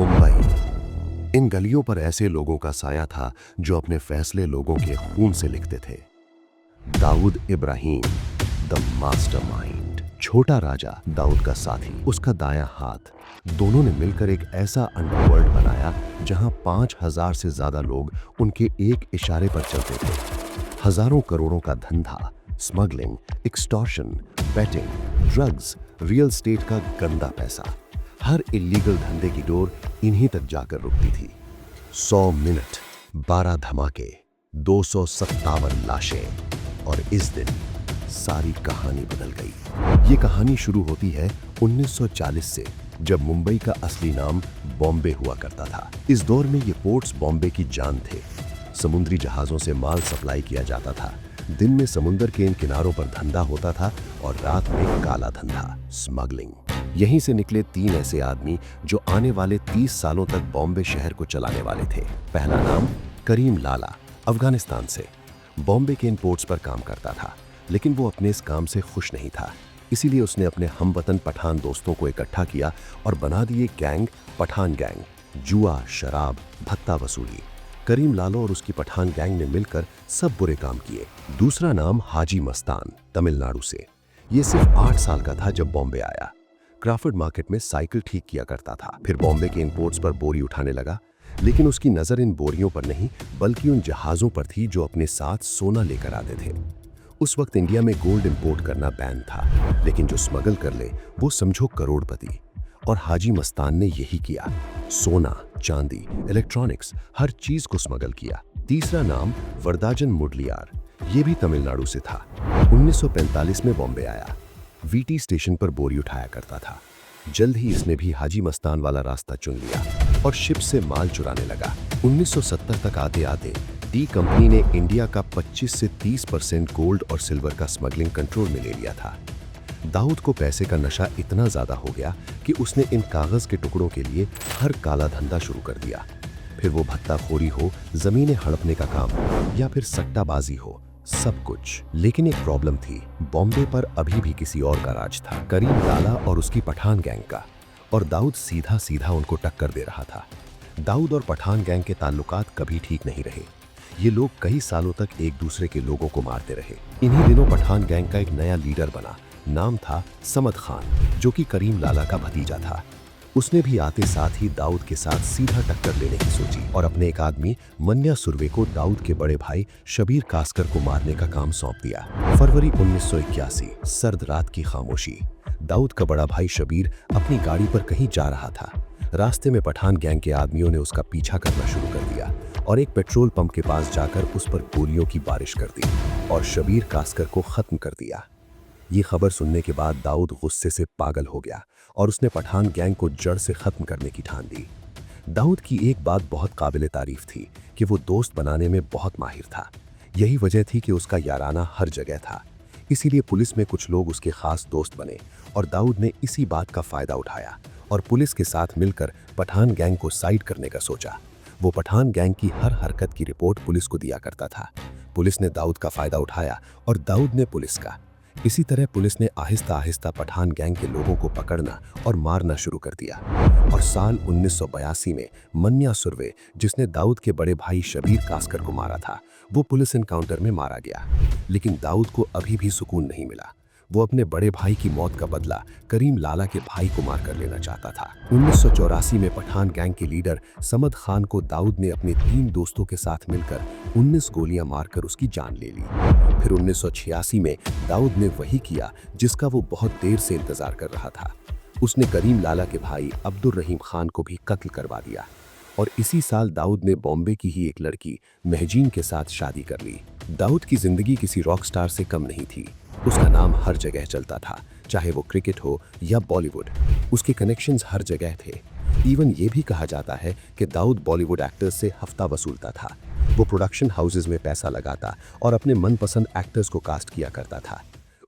मुंबई। इन गलियों पर ऐसे लोगों का साया था जो अपने फैसले लोगों के खून से लिखते थे। Dawood Ibrahim, the mastermind. छोटा राजा, दाऊद का साथी, उसका दायां हाथ, दोनों ने मिलकर एक ऐसा अंडरवर्ल्ड बनाया जहां 5,000 से ज्यादा लोग उनके एक इशारे पर चलते थे। हजारों करोड़ों का धंधा, smuggling, extortion, betting, drugs, real estate का गंदा पैसा, हर इलीगल धंधे की डोर इन्हीं तक जाकर रुकती थी। 100 मिनट, 12 धमाके, 257 लाशें, और इस दिन सारी कहानी बदल गई। ये कहानी शुरू होती है 1940 से, जब मुंबई का असली नाम बॉम्बे हुआ करता था। इस दौर में ये पोर्ट्स बॉम्बे की जान थे। समुद्री जहाजों से माल सप्लाई किया जाता था। दिन में समुद्र के इन किनारों पर धंधा होता था और रात में काला धंधा, स्मगलिंग। यहीं से निकले 3 ऐसे आदमी जो आने वाले 30 सालों तक बॉम्बे शहर को चलाने वाले थे। पहला नाम करीम लाला, अफगानिस्तान से। बॉम्बे के इन पोर्ट्स पर काम करता था, लेकिन वो अपने इस काम से खुश नहीं था। इसीलिए उसने अपने हमवतन पठान दोस्तों को इकट्ठा किया और बना दिए गैंग, पठान गैंग। जुआ, शराब, भत्ता वसूली। करीम लालो और उसकी पठान गैंग ने मिलकर सब बुरे काम किए। दूसरा नाम हाजी मस्तान, तमिलनाडु से। ये सिर्फ 8 साल का था जब बॉम्बे आया। क्राफर्ड मार्केट में साइकिल ठीक किया करता था। फिर बॉम्बे के इंपोर्ट्स पर बोरी उठाने लगा, लेकिन उसकी नजर इन बोरियों पर नहीं बल्कि उन जहाजों पर थी जो अपने साथ सोना लेकर आते थे। उस वक्त इंडिया में गोल्ड इंपोर्ट करना बैन था, लेकिन जो स्मगल कर ले वो समझो करोड़पति। और हाजी मस्तान ने यही किया। सोना, चांदी, इलेक्ट्रॉनिक्स, हर चीज को स्मगल किया। तीसरा नाम वरदाजन मुडलियार, ये भी तमिलनाडु से था। 1945 में बॉम्बे आया। वीटी स्टेशन पर बोरी उठाया करता था। जल्द ही इसने भी हाजी मस्तान वाला रास्ता चुन लिया और शिप से माल चुराने लगा। 1970 तक आते आते डी कंपनी ने इंडिया का 25 से 30% गोल्ड और सिल्वर का स्मगलिंग कंट्रोल में ले लिया था। दाऊद को पैसे का नशा इतना ज्यादा हो गया कि उसने इन कागज के टुकड़ों के लिए हर काला धंधा शुरू कर दिया। फिर वो भत्ताखोरी हो, जमीनें हड़पने का काम हो, या फिर सट्टाबाजी हो, सब कुछ। लेकिन एक प्रॉब्लम थी, बॉम्बे पर अभी भी किसी और का राज था, करीम लाला और उसकी पठान गैंग का। और दाऊद सीधा सीधा उनको टक्कर दे रहा था। दाऊद और पठान गैंग के ताल्लुकात कभी ठीक नहीं रहे। ये लोग कई सालों तक एक दूसरे के लोगों को मारते रहे। इन्हीं दिनों पठान गैंग का एक नया लीडर बना। नाम था समद खान, जो कि करीम लाला का भतीजा था। उसने भी आते साथ ही दाऊद के साथ सीधा टक्कर लेने की सोची और अपने एक आदमी मन्या सुर्वे को दाऊद के बड़े भाई शबीर कास्कर को मारने का काम सौंप दिया। फरवरी 1981, सर्द रात की खामोशी। दाऊद का बड़ा भाई शबीर अपनी गाड़ी पर कहीं जा रहा था। रास्ते में पठान गैंग के आदमियों ने उसका पीछा करना शुरू कर दिया और एक पेट्रोल पंप के पास जाकर उस पर गोलियों की बारिश कर दी और शबीर कास्कर को खत्म कर दिया। ये खबर सुनने के बाद दाऊद गुस्से से पागल हो गया और उसने पठान गैंग को जड़ से खत्म करने की ठान ली। दाऊद की एक बात बहुत काबिले तारीफ थी कि वो दोस्त बनाने में बहुत माहिर था। यही वजह थी कि उसका याराना हर जगह था। इसीलिए पुलिस में कुछ लोग उसके खास दोस्त बने और दाऊद ने इसी बात का फायदा उठाया और पुलिस के साथ मिलकर पठान गैंग को साइड करने का सोचा। वो पठान गैंग की हर हरकत की रिपोर्ट पुलिस को दिया करता था। पुलिस ने दाऊद का फायदा उठाया और दाऊद ने पुलिस का। इसी तरह पुलिस ने आहिस्ता आहिस्ता पठान गैंग के लोगों को पकड़ना और मारना शुरू कर दिया। और साल 1982 में मन्या सुर्वे, जिसने दाऊद के बड़े भाई शबीर कास्कर को मारा था, वो पुलिस एनकाउंटर में मारा गया। लेकिन दाऊद को अभी भी सुकून नहीं मिला। वो अपने बड़े भाई की मौत का बदला करीम लाला के भाई को मारकर लेना चाहता था। 1984 में पठान गैंग के लीडर समद खान को दाऊद ने अपने 3 दोस्तों के साथ मिलकर 19 गोलियां मारकर उसकी जान ले ली। फिर 1986 में दाऊद ने वही किया जिसका वो बहुत देर से इंतजार कर रहा था। उसने करीम लाला के भाई अब्दुल रहीम खान को भी कत्ल करवा दिया। और इसी साल दाऊद ने बॉम्बे की ही एक लड़की महजीन के साथ शादी कर ली। दाऊद की जिंदगी किसी रॉक स्टार से कम नहीं थी। उसका नाम हर जगह चलता था, चाहे वो क्रिकेट हो या बॉलीवुड। उसके कनेक्शंस हर जगह थे। इवन ये भी कहा जाता है कि दाऊद बॉलीवुड एक्टर्स से हफ्ता वसूलता था। वो प्रोडक्शन हाउसेज में पैसा लगाता और अपने मनपसंद एक्टर्स को कास्ट किया करता था।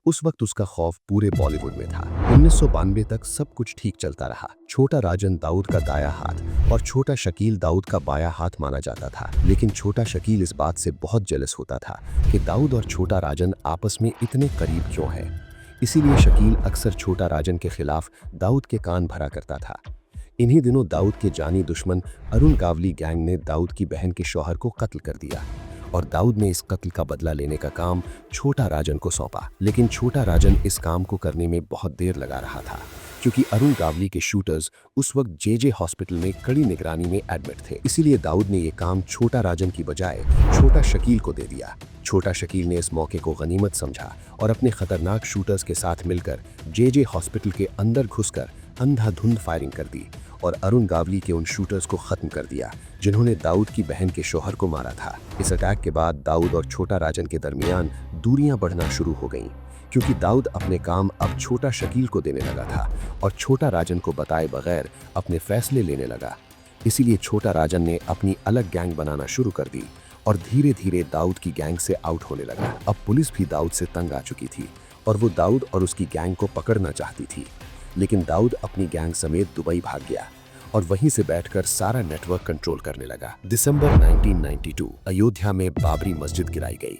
उस वक्त उसका खौफ पूरे बॉलीवुड में था। 1992 तक सब कुछ ठीक चलता रहा। छोटा राजन दाऊद का दाया हाथ और छोटा शकील दाऊद का बाया हाथ माना जाता था। लेकिन छोटा शकील इस बात से बहुत जेलस होता था कि दाऊद और छोटा राजन आपस में इतने करीब क्यों हैं। इसीलिए शकील अक्सर छोटा राजन के खिलाफ दाऊद के कान भरा करता था। इन्हीं दिनों दाऊद के जानी दुश्मन अरुण गावली गैंग ने दाऊद की बहन के शौहर को कत्ल कर दिया और दाऊद ने इस कत्ल का बदला लेने का काम छोटा राजन को सौंपा। लेकिन छोटा राजन इस काम को करने में बहुत देर लगा रहा था क्योंकि अरुण गावली के शूटर्स उस वक्त जेजे हॉस्पिटल में कड़ी निगरानी में एडमिट थे। इसीलिए दाऊद ने यह काम छोटा राजन की बजाय छोटा शकील को दे दिया। छोटा शकील ने इस मौके को गनीमत समझा और अपने खतरनाक शूटर्स के साथ मिलकर जेजे हॉस्पिटल के अंदर घुसकर अंधाधुंध फायरिंग कर दी और अरुण गावली के उन शूटर्स को खत्म कर दिया जिन्होंने दाऊद की बहन के शौहर को मारा था। इस अटैक के बाद दाऊद और छोटा राजन के दरमियान दूरियां बढ़ना शुरू हो गईं क्योंकि दाऊद अपने काम अब छोटा शकील को देने लगा था और छोटा राजन को बताए बगैर अपने फैसले लेने लगा। इसीलिए छोटा राजन ने अपनी अलग गैंग बनाना शुरू कर दी और धीरे धीरे दाऊद की गैंग से आउट होने लगा। अब पुलिस भी दाऊद से तंग आ चुकी थी और वो दाऊद और उसकी गैंग को पकड़ना चाहती थी। लेकिन दाऊद अपनी गैंग समेत दुबई भाग गया और वहीं से बैठकर सारा नेटवर्क कंट्रोल करने लगा। दिसंबर 1992 अयोध्या में बाबरी मस्जिद गिराई गई।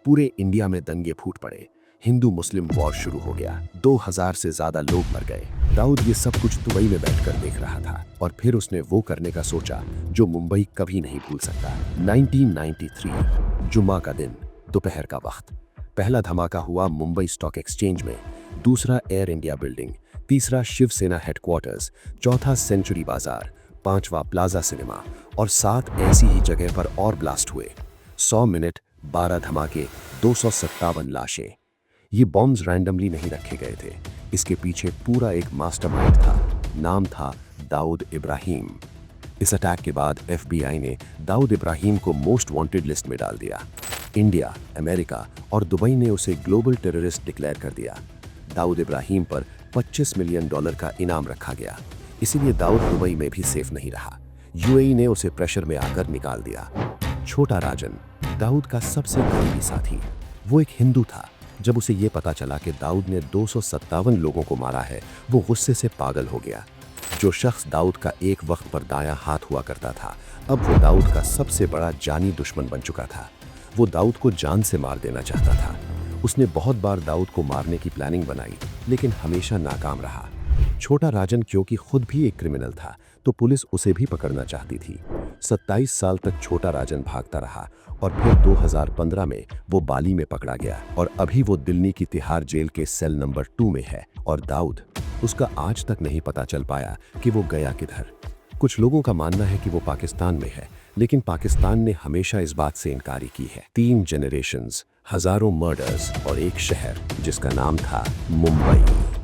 पूरे इंडिया में दंगे फूट पड़े। हिंदू मुस्लिम वॉर शुरू हो गया। 2000 से ज्यादा लोग मर गए। दाऊद ये सब कुछ दुबई में बैठकर देख रहा था और फिर उसने वो करने का सोचा जो मुंबई कभी नहीं भूल सकता। 1993 जुम्मा का दिन, दोपहर का वक्त। पहला धमाका हुआ मुंबई स्टॉक एक्सचेंज में, दूसरा एयर इंडिया बिल्डिंग, तीसरा शिवसेना हेडक्वार्टर्स, चौथा सेंचुरी बाजार, पांचवा प्लाजा सिनेमा और 7 ऐसी ही जगह पर और ब्लास्ट हुए। 100 मिनट, 12 धमाके, 257 लाशें। ये बॉम्ब्स रैंडमली नहीं रखे गए थे। इसके पीछे पूरा एक मास्टरमाइंड था। नाम था दाऊद इब्राहिम। इस अटैक के बाद FBI ने दाऊद इब्राहिम को मोस्ट वांटेड लिस्ट में डाल दिया। इंडिया, अमेरिका और दुबई ने उसे ग्लोबल टेररिस्ट डिक्लेयर कर दिया। दाऊद इब्राहिम पर $25 मिलियन का इनाम रखा गया। इसीलिए दाऊद दुबई में भी सेफ नहीं रहा। UAE ने उसे प्रेशर में आकर निकाल दिया। छोटा राजन, दाऊद का सबसे करीबी साथी, वो एक हिंदू था। जब उसे ये पता चला कि दाऊद ने 257 लोगों को मारा है, वो गुस्से से पागल हो गया। जो शख्स दाऊद का एक वक्त पर दायां हाथ हुआ करता था, अब वो दाऊद का सबसे बड़ा जानी दुश्मन बन चुका था। वो दाऊद को जान से मार देना चाहता था। उसने बहुत बार दाऊद को मारने की प्लानिंग बनाई, लेकिन हमेशा नाकाम रहा। छोटा राजन क्योंकि खुद भी एक क्रिमिनल था, तो पुलिस उसे भी पकड़ना चाहती थी। 27 साल तक छोटा राजन भागता रहा और फिर 2015 में वो बाली में पकड़ा गया और अभी वो दिल्ली की तिहाड़ जेल के सेल नंबर 2 में है। और दाऊद, उसका आज तक नहीं पता चल पाया कि वो गया किधर। कुछ लोगों का मानना है कि वो पाकिस्तान में है, लेकिन पाकिस्तान ने हमेशा इस बात से इनकारी की है। 3 जनरेशंस, हजारों मर्डर्स और एक शहर जिसका नाम था मुंबई।